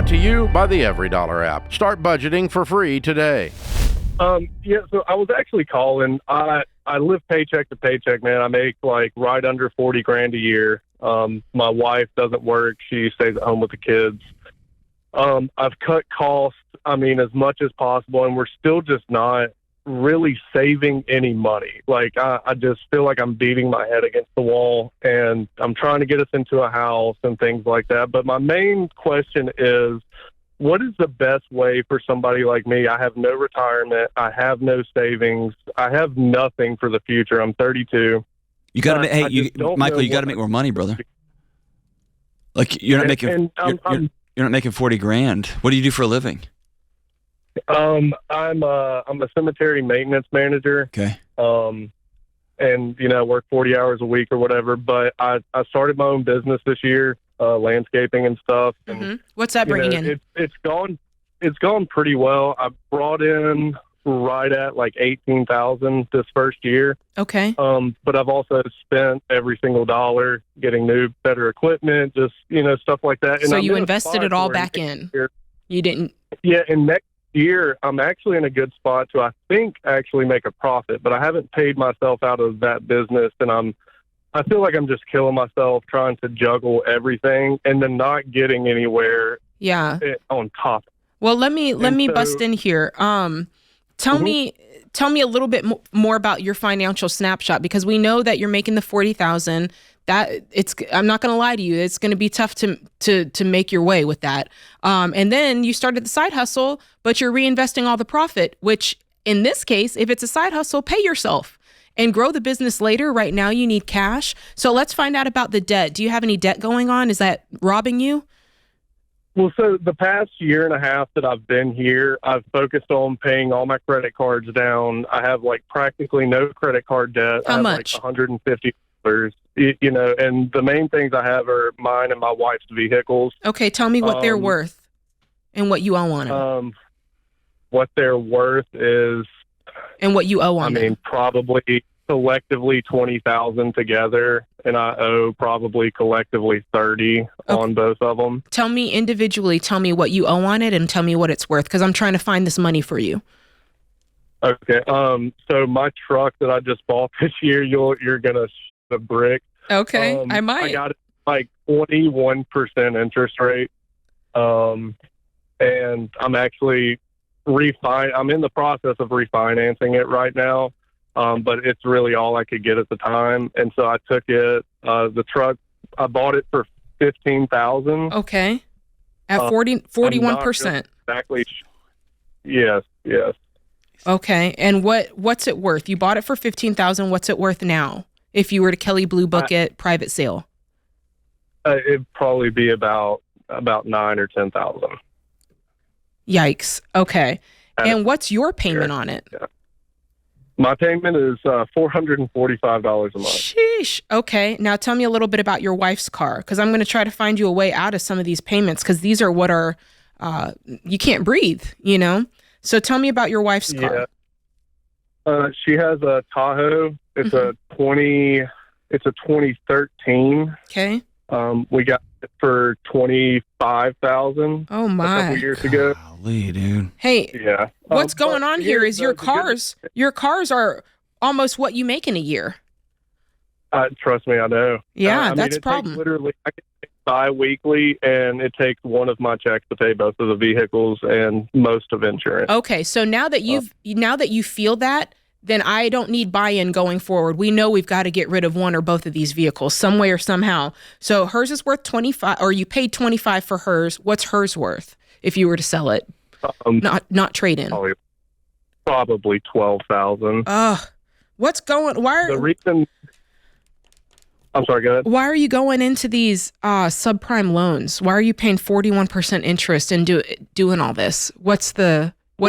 Brought to you by the Every Dollar app. Start budgeting for free today. So I was actually calling. I live paycheck to paycheck, man. I make like right under 40 grand a year. My wife doesn't work. She stays at home with the kids. I've cut costs, as much as possible, and we're still just not really saving any money. Like, I just feel like I'm beating my head against the wall, and I'm trying to get us into a house and things like that. But my main question is, what is the best way for somebody like me? I have no retirement. I have no savings. I have nothing for the future. I'm 32. You got to, Michael, you got to make more money, brother. Like, you're not making, you're not making 40 grand. What do you do for a living? I'm a cemetery maintenance manager. Okay. And work 40 hours a week or whatever. But I started my own business this year, landscaping and stuff. And, what's that bringing in? It's gone pretty well. I brought in right at like 18,000 this first year. Okay. But I've also spent every single dollar getting new, better equipment, just stuff like that. And so you invested it all back in. You didn't. Yeah, and next year I'm actually in a good spot to, I think, actually make a profit. But I haven't paid myself out of that business, and I feel like I'm just killing myself trying to juggle everything and then not getting anywhere. Yeah. On top. Well, let me bust in here. Tell me a little bit more about your financial snapshot, because we know that you're making the 40,000. I'm not going to lie to you. It's going to be tough to make your way with that. And then you started the side hustle, but you're reinvesting all the profit, which in this case, if it's a side hustle, pay yourself and grow the business later. Right now you need cash. So let's find out about the debt. Do you have any debt going on? Is that robbing you? Well, so the past year and a half that I've been here, I've focused on paying all my credit cards down. I have like practically no credit card debt. How much? Like $150. And the main things I have are mine and my wife's vehicles. Okay, tell me what they're worth and what you owe on them. What they're worth is, and what you owe on them. Probably collectively 20,000 together, and I owe probably collectively 30 on both of them. Tell me individually. Tell me what you owe on it, and tell me what it's worth, because I'm trying to find this money for you. Okay. So my truck that I just bought this year, you're gonna the brick. Okay, I might. I got it like 21% interest rate. And I'm actually I'm in the process of refinancing it right now. But it's really all I could get at the time. And so I took it, the truck, I bought it for $15,000. Okay. At 41%. Exactly. Yes. Okay. And what's it worth? You bought it for $15,000. What's it worth now? If you were to Kelley Blue Book it private sale? It'd probably be about 9 or 10,000. Yikes. Okay. And what's your payment on it? Yeah. My payment is $445 a month. Sheesh. Okay. Now tell me a little bit about your wife's car, because I'm going to try to find you a way out of some of these payments, because these are what are, you can't breathe, So tell me about your wife's car. Yeah. She has a Tahoe. It's a 2013. Okay. We got it for $25,000. Oh my! A couple years ago. Golly, dude. Hey. Yeah. What's going on here is your cars are almost what you make in a year. Trust me, I know. Yeah, that's a problem. Literally, I can pay bi-weekly, and it takes one of my checks to pay both of the vehicles and most of insurance. Okay, so now that you feel that, then I don't need buy-in going forward. We know we've got to get rid of one or both of these vehicles some way or somehow. So hers is worth $25, or you paid $25 for hers. What's hers worth if you were to sell it? Not trade in. Probably $12,000. What's going? The reason? I'm sorry. Go ahead. Why are you going into these subprime loans? Why are you paying 41% interest and doing all this? What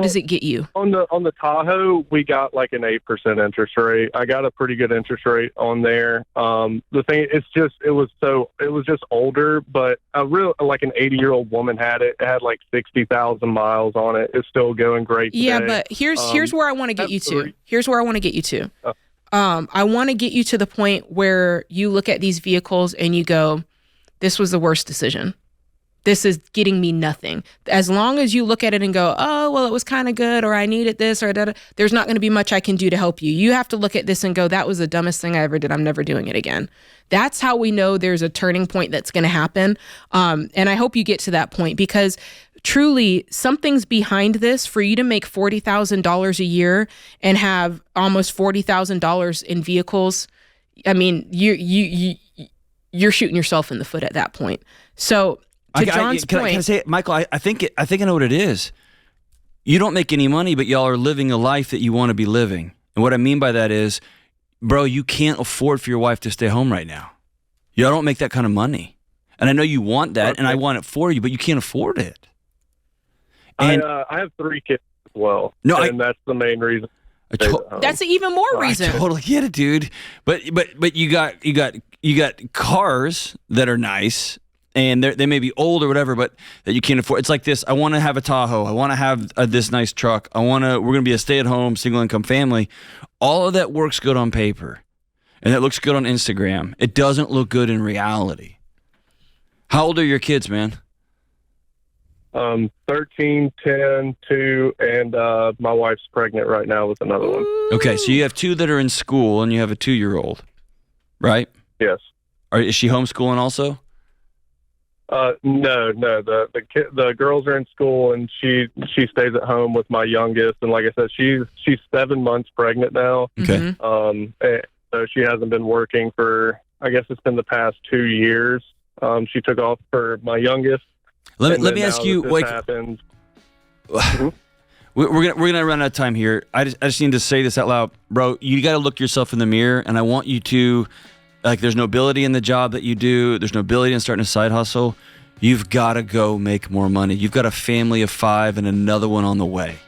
does it get you? On the Tahoe, we got like an 8% interest rate. I got a pretty good interest rate on there. The thing, it was just older, but like an 80-year-old woman had it. It had like 60,000 miles on it. It's still going great today. Yeah, but here's where I want to get you to. Here's where I want to get you to. I want to get you to the point where you look at these vehicles and you go, this was the worst decision. this is getting me nothing. As long as you look at it and go, oh, well, it was kind of good, or I needed this, or da-da, there's not going to be much I can do to help you. You have to look at this and go, that was the dumbest thing I ever did. I'm never doing it again. That's how we know there's a turning point that's going to happen. And I hope you get to that point, because truly something's behind this for you to make $40,000 a year and have almost $40,000 in vehicles. I mean, you're shooting yourself in the foot at that point. So to John's point, can I say, Michael, I think I know what it is. You don't make any money, but y'all are living a life that you want to be living. And what I mean by that is, bro, you can't afford for your wife to stay home right now. Y'all don't make that kind of money. And I know you want that, and I want it for you, but you can't afford it. And I have 3 kids as well. No, and that's the main reason. That's even more reason. I totally get it, dude. But you got cars that are nice, and they may be old or whatever, but that you can't afford. It's like this. I want to have a Tahoe. I want to have this nice truck. We're going to be a stay-at-home single income family. All of that works good on paper, and it looks good on Instagram. It doesn't look good in reality. How old are your kids, man? 13, 10, 2, and my wife's pregnant right now with another one. Okay, so you have 2 that are in school, and you have a 2-year-old, right? Yes. Is she homeschooling also? No. The girls are in school, and she stays at home with my youngest. And like I said, she's 7 months pregnant now. Okay. And so she hasn't been working for, I guess it's been the past 2 years. She took off for my youngest. Let me ask you, like, we're gonna run out of time here. I just need to say this out loud, bro. You got to look yourself in the mirror, and I want you to, like, there's nobility in the job that you do. There's nobility in starting a side hustle. You've got to go make more money. You've got a family of 5 and another one on the way.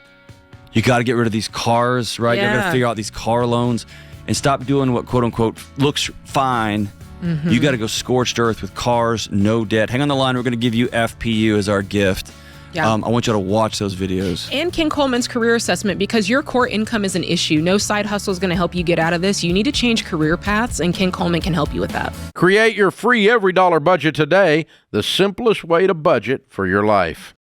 You got to get rid of these cars, right? Yeah. You got to figure out these car loans and stop doing what quote unquote looks fine. Mm-hmm. You got to go scorched earth with cars, no debt. Hang on the line. We're going to give you FPU as our gift. Yeah. I want you to watch those videos. And Ken Coleman's career assessment, because your core income is an issue. No side hustle is going to help you get out of this. You need to change career paths, and Ken Coleman can help you with that. Create your free every dollar budget today, the simplest way to budget for your life.